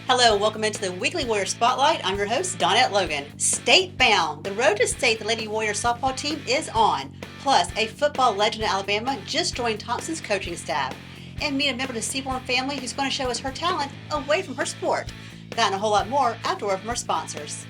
Hello, welcome into the Weekly Warrior Spotlight. I'm your host, Donette Logan. State bound. The road to state the Lady Warrior softball team is on. Plus, a football legend in Alabama just joined Thompson's coaching staff. And meet a member of the Seaborn family who's going to show us her talent away from her sport. That and a whole lot more after word from our sponsors.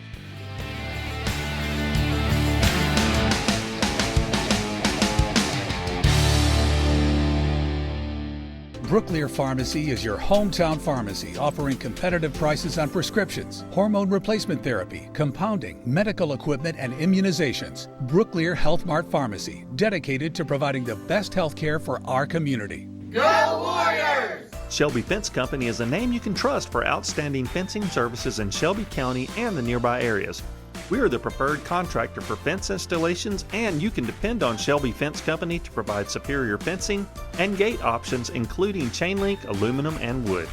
Brooklear Pharmacy is your hometown pharmacy offering competitive prices on prescriptions, hormone replacement therapy, compounding, medical equipment, and immunizations. Brooklear Health Mart Pharmacy, dedicated to providing the best health care for our community. Go Warriors! Shelby Fence Company is a name you can trust for outstanding fencing services in Shelby County and the nearby areas. We are the preferred contractor for fence installations, and you can depend on Shelby Fence Company to provide superior fencing and gate options, including chain link, aluminum, and wood.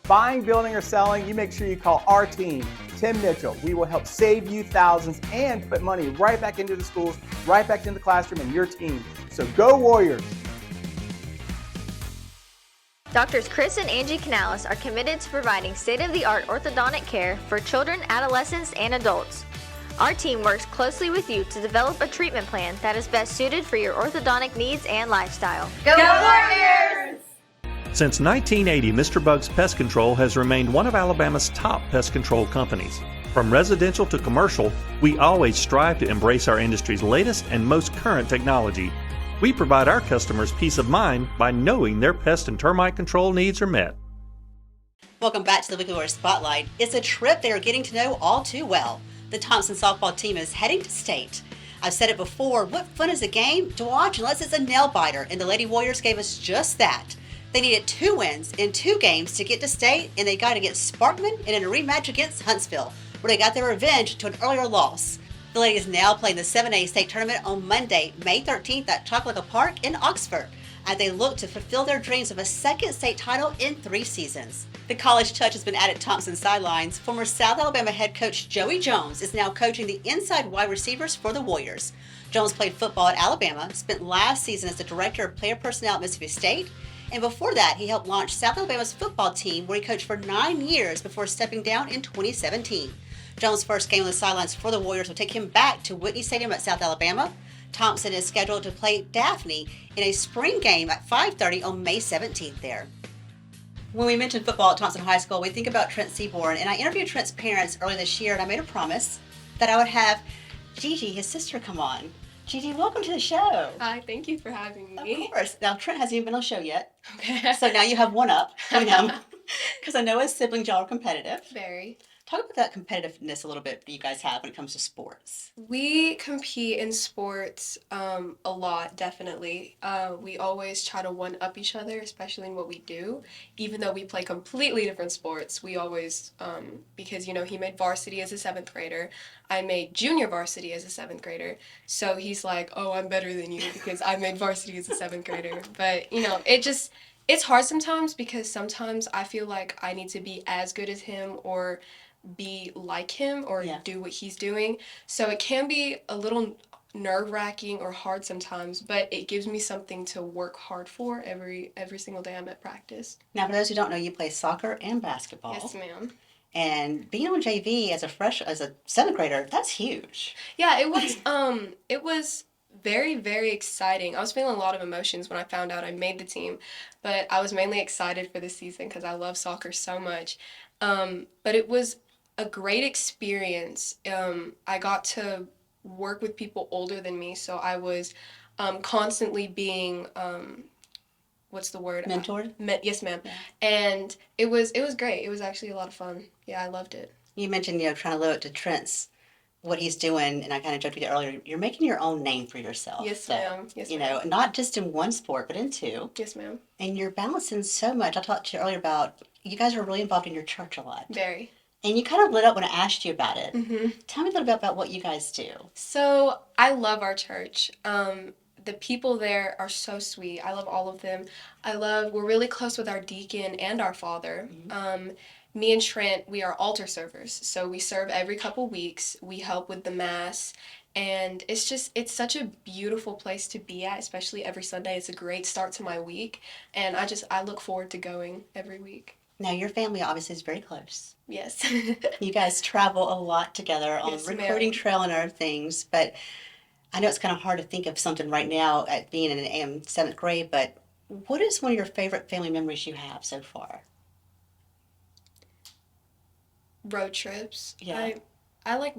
Buying, building, or selling, you make sure you call our team, Tim Mitchell. We will help save you thousands and put money right back into the schools, right back into the classroom and your team. So go Warriors! Doctors Chris and Angie Canales are committed to providing state-of-the-art orthodontic care for children, adolescents, and adults. Our team works closely with you to develop a treatment plan that is best suited for your orthodontic needs and lifestyle. Go Warriors! Since 1980, Mr. Bug's Pest Control has remained one of Alabama's top pest control companies. From residential to commercial, we always strive to embrace our industry's latest and most current technology. We provide our customers peace of mind by knowing their pest and termite control needs are met. Welcome back to the Weekly Warrior Spotlight. It's a trip they are getting to know all too well. The Thompson softball team is heading to state. I've said it before, what fun is a game to watch unless it's a nail biter, and the Lady Warriors gave us just that. They needed 2 wins in 2 games to get to state, and they got against Sparkman and in a rematch against Huntsville, where they got their revenge to an earlier loss. The ladies now playing the 7A state tournament on Monday, May 13th at Chocolaca Park in Oxford, as they look to fulfill their dreams of a second state title in 3 seasons. The college touch has been added to Thompson's sidelines. Former South Alabama head coach Joey Jones is now coaching the inside wide receivers for the Warriors. Jones played football at Alabama, spent last season as the director of player personnel at Mississippi State, and before that, he helped launch South Alabama's football team, where he coached for 9 years before stepping down in 2017. Jones' first game on the sidelines for the Warriors will take him back to Whitney Stadium at South Alabama. Thompson is scheduled to play Daphne in a spring game at 5:30 on May 17th there. When we mention football at Thompson High School, we think about Trent Seaborn, and I interviewed Trent's parents earlier this year, and I made a promise that I would have Gigi, his sister, come on. Gigi, welcome to the show. Hi, thank you for having me. Of course. Now, Trent hasn't even been on the show yet, Okay. so now you have one up, because I know as siblings y'all are competitive. Very. Talk about that competitiveness a little bit that you guys have when it comes to sports. We compete in sports a lot, definitely. We always try to one-up each other, especially in what we do. Even though we play completely different sports, we always, because, he made varsity as a 7th grader. I made junior varsity as a 7th grader. So he's like, oh, I'm better than you because I made varsity as a 7th grader. But, it's hard sometimes because sometimes I feel like I need to be as good as him or be like him or do what he's doing. So it can be a little nerve-wracking or hard sometimes, but it gives me something to work hard for every single day I'm at practice. Now, for those who don't know, you play soccer and basketball. Yes, ma'am. And being on JV as a 7th grader, that's huge. Yeah, it was very, very exciting. I was feeling a lot of emotions when I found out I made the team, but I was mainly excited for this season because I love soccer so much. But it was a great experience. I got to work with people older than me, so I was constantly being what's the word? Mentored? Yes, ma'am. Yeah. And it was great. It was actually a lot of fun. Yeah, I loved it. You mentioned, trying to live up to Trent's, what he's doing, and I kind of joked with you earlier, you're making your own name for yourself. Yes, ma'am. Yes, ma'am. Not just in one sport, but in 2. Yes, ma'am. And you're balancing so much. I talked to you earlier about, you guys are really involved in your church a lot. Very. And you kind of lit up when I asked you about it. Mm-hmm. Tell me a little bit about what you guys do. So I love our church. The people there are so sweet. I love all of them. We're really close with our deacon and our father. Mm-hmm. Me and Trent, we are altar servers. So we serve every couple weeks. We help with the mass. And it's such a beautiful place to be at, especially every Sunday. It's a great start to my week. And I look forward to going every week. Now, your family obviously is very close. Yes. You guys travel a lot together on Yes, recruiting ma'am. trail and other things, but I know it's kind of hard to think of something right now at being in seventh grade, but what is one of your favorite family memories you have so far? Road trips. Yeah. I like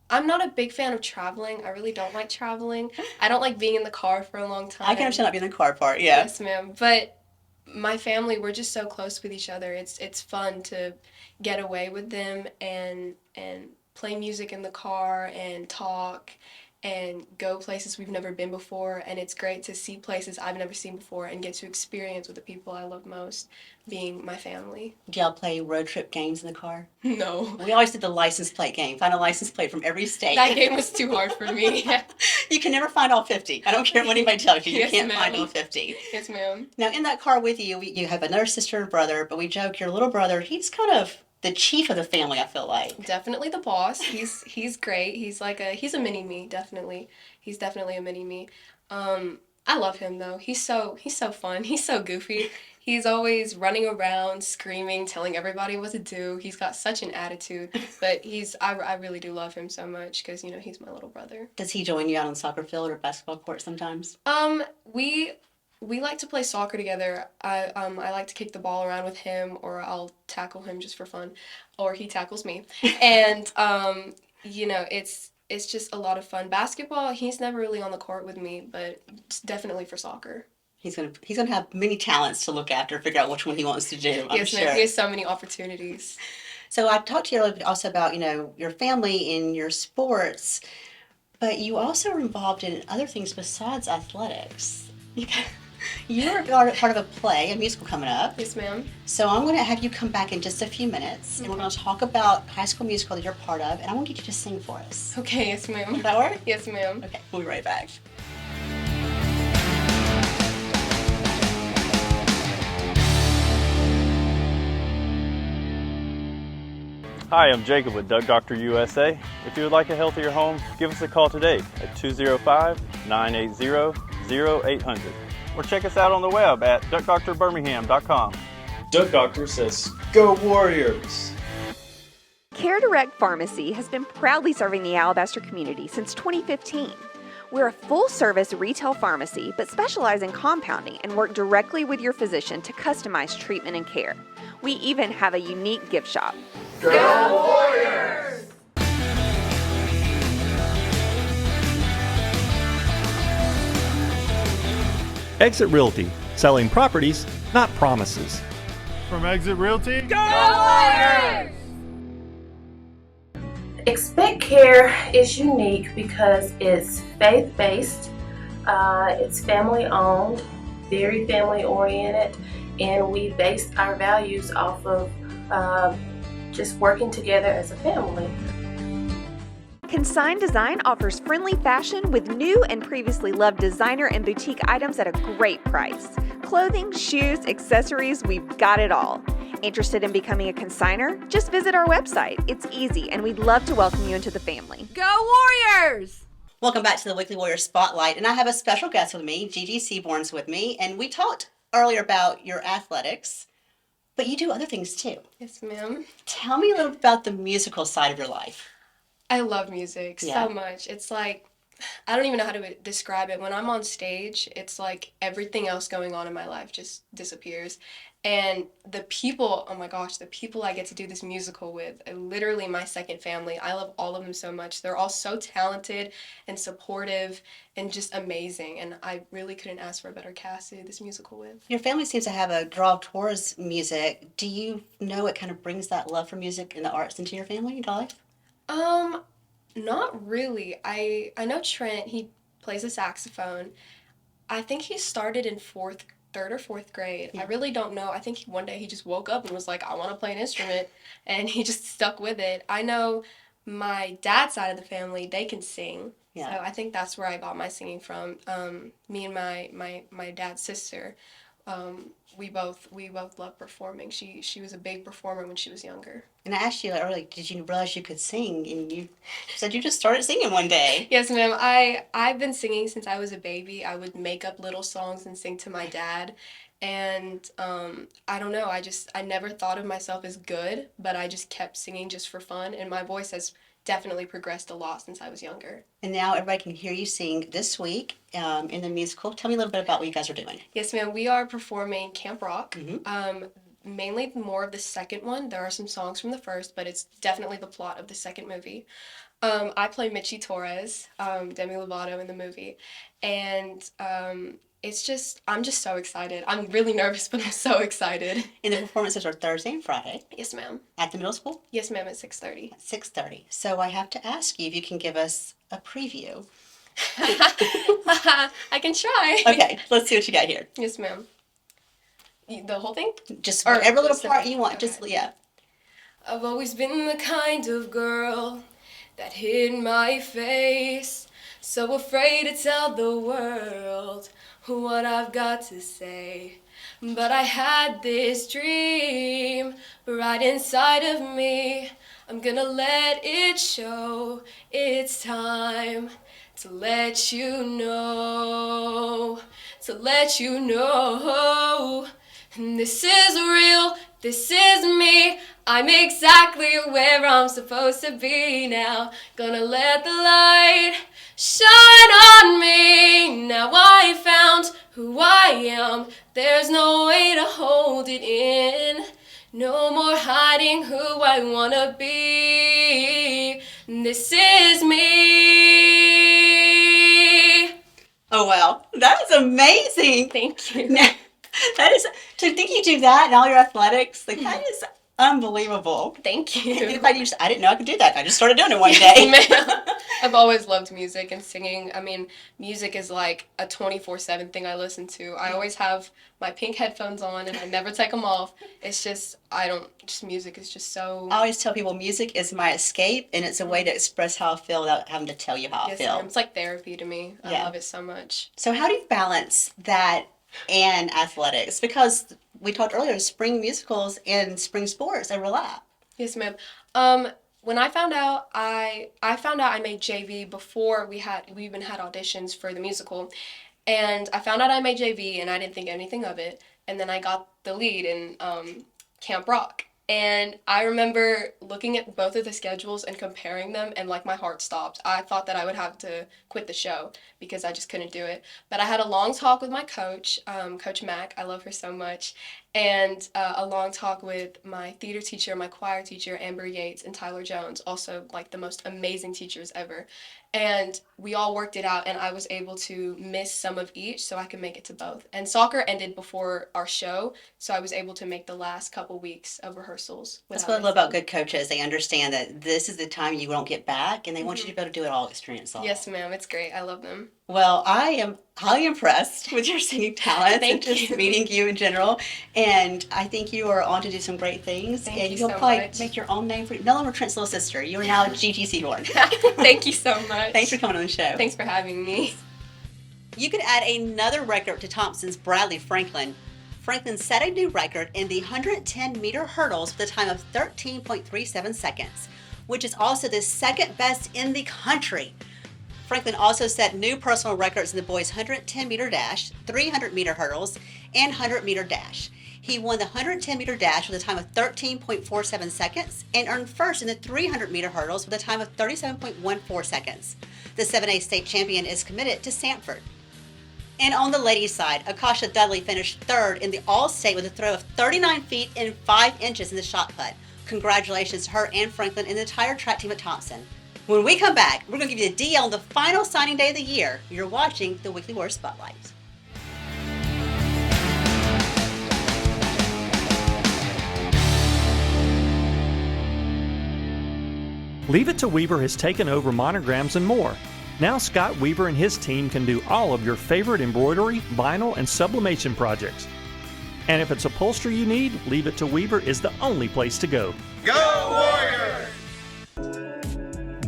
I'm not a big fan of traveling. I really don't like traveling. I don't like being in the car for a long time. I can understand not being in the car part, yeah. Yes, ma'am. But my family, we're just so close with each other. It's fun to get away with them and play music in the car and talk and go places we've never been before. And it's great to see places I've never seen before and get to experience with the people I love most, being my family. Do y'all play road trip games in the car? No. We always did the license plate game. Find a license plate from every state. That game was too hard for me. You can never find all 50. I don't care what anybody tells you. You Yes, can't find ma'am. all 50. Yes, ma'am. Now, in that car with you, you have another sister and brother, but we joke your little brother, he's kind of the chief of the family, I feel like. Definitely the boss. He's great. He's a mini me, definitely. He's definitely a mini me. I love him though. He's so fun. He's so goofy. He's always running around, screaming, telling everybody what to do. He's got such an attitude, but I really do love him so much because he's my little brother. Does he join you out on the soccer field or basketball court sometimes? We like to play soccer together. I like to kick the ball around with him, or I'll tackle him just for fun, or he tackles me. And it's just a lot of fun. Basketball, he's never really on the court with me, but it's definitely for soccer. He's gonna have many talents to look after, figure out which one he wants to do, I'm Yes, sure. ma'am. He has so many opportunities. So I talked to you a little bit also about, your family and your sports, but you also are involved in other things besides athletics. You're part of a play, a musical coming up. Yes, ma'am. So I'm going to have you come back in just a few minutes, and we're going to talk about High School Musical that you're part of, and I want you to sing for us. Okay, yes, ma'am. Does that work? Yes, ma'am. Okay, we'll be right back. Hi, I'm Jacob with Duck Doctor USA. If you would like a healthier home, give us a call today at 205-980-0800 or check us out on the web at duckdoctorbirmingham.com. Duck Doctor says, "Go Warriors!" CareDirect Pharmacy has been proudly serving the Alabaster community since 2015. We're a full-service retail pharmacy, but specialize in compounding and work directly with your physician to customize treatment and care. We even have a unique gift shop. Go Warriors! Exit Realty, selling properties, not promises. From Exit Realty, Expect Care is unique because it's faith-based, it's family-owned, very family-oriented, and we base our values off of just working together as a family. Consign Design offers friendly fashion with new and previously loved designer and boutique items at a great price. Clothing, shoes, accessories, we've got it all. Interested in becoming a consigner? Just visit our website. It's easy, and we'd love to welcome you into the family. Go Warriors! Welcome back to the Weekly Warrior Spotlight, and I have a special guest with me. Gigi Seaborn's with me, and we talked earlier about your athletics, but you do other things too. Yes, ma'am. Tell me a little bit about the musical side of your life. I love music Yeah. so much. It's like, I don't even know how to describe it. When I'm on stage, it's like everything else going on in my life just disappears. And the people, oh my gosh, the people I get to do this musical with are literally my second family. I love all of them so much. They're all so talented and supportive and just amazing. And I really couldn't ask for a better cast to do this musical with. Your family seems to have a draw towards music. Do you know what kind of brings that love for music and the arts into your family and your life? Not really. I know Trent, he plays the saxophone. I think he started in third or fourth grade. Yeah. I really don't know. I think one day he just woke up and was like, I want to play an instrument, and he just stuck with it. I know my dad's side of the family, they can sing. Yeah. So I think that's where I got my singing from. Me and my dad's sister, we both love performing. She was a big performer when she was younger. And I asked you earlier, did you realize you could sing? And you said you just started singing one day. Yes, ma'am. I've been singing since I was a baby. I would make up little songs and sing to my dad. And I don't know, I never thought of myself as good, but I just kept singing just for fun. And my voice has definitely progressed a lot since I was younger. And now everybody can hear you sing this week in the musical. Tell me a little bit about what you guys are doing. Yes, ma'am. We are performing Camp Rock. Mm-hmm. Mainly more of the second one. There are some songs from the first, but it's definitely the plot of the second movie. I play Mitchie Torres, Demi Lovato in the movie, and I'm just so excited. I'm really nervous, but I'm so excited. And the performances are Thursday and Friday. Yes, ma'am. At the middle school? Yes, ma'am, at 6:30. At 6:30. So I have to ask you if you can give us a preview. I can try. Okay, let's see what you got here. Yes, ma'am. The whole thing? Just whatever little part you want. Okay. Just, yeah. I've always been the kind of girl that hid my face, so afraid to tell the world what I've got to say. But I had this dream right inside of me. I'm gonna let it show. It's time to let you know. To let you know. This is real, this is me. I'm exactly where I'm supposed to be now. Gonna let the light shine on me. Now I found who I am. There's no way to hold it in. No more hiding who I wanna be. This is me. Oh, wow. That is amazing. Thank you. That is, to think you do that in all your athletics, like that is unbelievable. Thank you. I didn't know I could do that. I just started doing it one day. Ma'am. I've always loved music and singing. I mean, music is like a 24/7 thing I listen to. I always have my pink headphones on and I never take them off. It's just, music is just so... I always tell people music is my escape and it's a way to express how I feel without having to tell you how I feel. Ma'am. It's like therapy to me. I love it so much. So how do you balance that and athletics? Because we talked earlier, spring musicals and spring sports, they overlap. Yes, ma'am. When I found out, I made JV before we even had auditions for the musical. And I found out I made JV and I didn't think anything of it. And then I got the lead in Camp Rock. And I remember looking at both of the schedules and comparing them, and like my heart stopped. I thought that I would have to quit the show because I just couldn't do it. But I had a long talk with my coach, Coach Mack. I love her so much. And a long talk with my theater teacher, my choir teacher, Amber Yates, and Tyler Jones, also like the most amazing teachers ever. And we all worked it out, and I was able to miss some of each so I could make it to both. And soccer ended before our show, so I was able to make the last couple weeks of rehearsals. That's what I love about good coaches. They understand that this is the time you won't get back, and they want you to be able to do it all, experience all. Yes, ma'am. It's great. I love them. Well, I am highly impressed with your singing talents and just meeting you in general. And I think you are on to do some great things. Thank you you'll so probably much. make your own name for you. No longer Trent's little sister. You are now Gigi Seaborn. Thank you so much. Thanks for coming on the show. Thanks for having me. You could add another record to Thompson's Bradley Franklin. Franklin set a new record in the 110-meter hurdles with a time of 13.37 seconds, which is also the second best in the country. Franklin also set new personal records in the boys' 110-meter dash, 300-meter hurdles, and 100-meter dash. He won the 110-meter dash with a time of 13.47 seconds and earned first in the 300-meter hurdles with a time of 37.14 seconds. The 7A state champion is committed to Sanford. And on the ladies' side, Akasha Dudley finished third in the All-State with a throw of 39 feet and 5 inches in the shot put. Congratulations to her and Franklin and the entire track team at Thompson. When we come back, we're going to give you a deal on the final signing day of the year. You're watching the Weekly Warrior Spotlight. Leave It to Weaver has taken over monograms and more. Now Scott Weaver and his team can do all of your favorite embroidery, vinyl, and sublimation projects. And if it's upholstery you need, Leave It to Weaver is the only place to go. Go Warriors!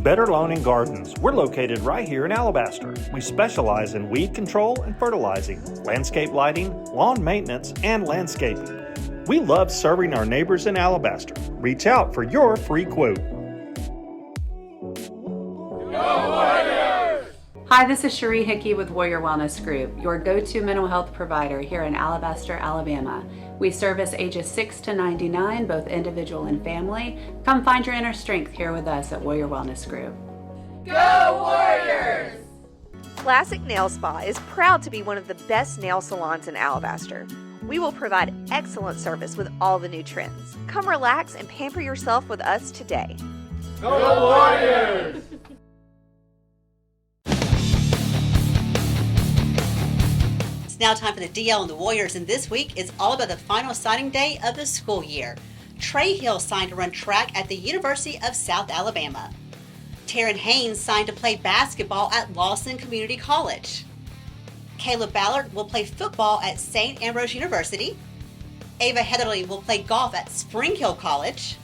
Better Lawn and Gardens. We're located right here in Alabaster. We specialize in weed control and fertilizing, landscape lighting, lawn maintenance, and landscaping. We love serving our neighbors in Alabaster. Reach out for your free quote. Hi, this is Cherie Hickey with Warrior Wellness Group, your go-to mental health provider here in Alabaster, Alabama. We service ages 6 to 99, both individual and family. Come find your inner strength here with us at Warrior Wellness Group. Go Warriors! Classic Nail Spa is proud to be one of the best nail salons in Alabaster. We will provide excellent service with all the new trends. Come relax and pamper yourself with us today. Go Warriors! It's now time for the DL and the Warriors, and this week is all about the final signing day of the school year. Trey Hill signed to run track at the University of South Alabama. Taryn Haynes signed to play basketball at Lawson Community College. Caleb Ballard will play football at St. Ambrose University. Ava Heatherly will play golf at Spring Hill College.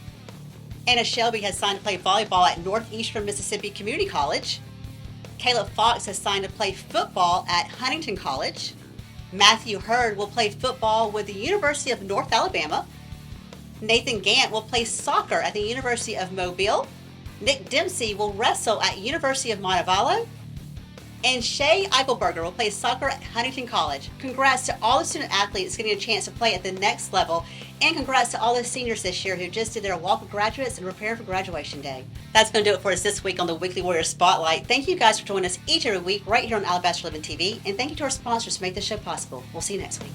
Anna Shelby has signed to play volleyball at Northeastern Mississippi Community College. Caleb Fox has signed to play football at Huntington College. Matthew Hurd will play football with the University of North Alabama. Nathan Gant will play soccer at the University of Mobile. Nick Dempsey will wrestle at University of Montevallo. And Shay Eichelberger will play soccer at Huntington College. Congrats to all the student athletes getting a chance to play at the next level. And congrats to all the seniors this year who just did their walk of graduates and prepare for graduation day. That's going to do it for us this week on the Weekly Warrior Spotlight. Thank you guys for joining us each and every week right here on Alabaster Living TV. And thank you to our sponsors to make this show possible. We'll see you next week.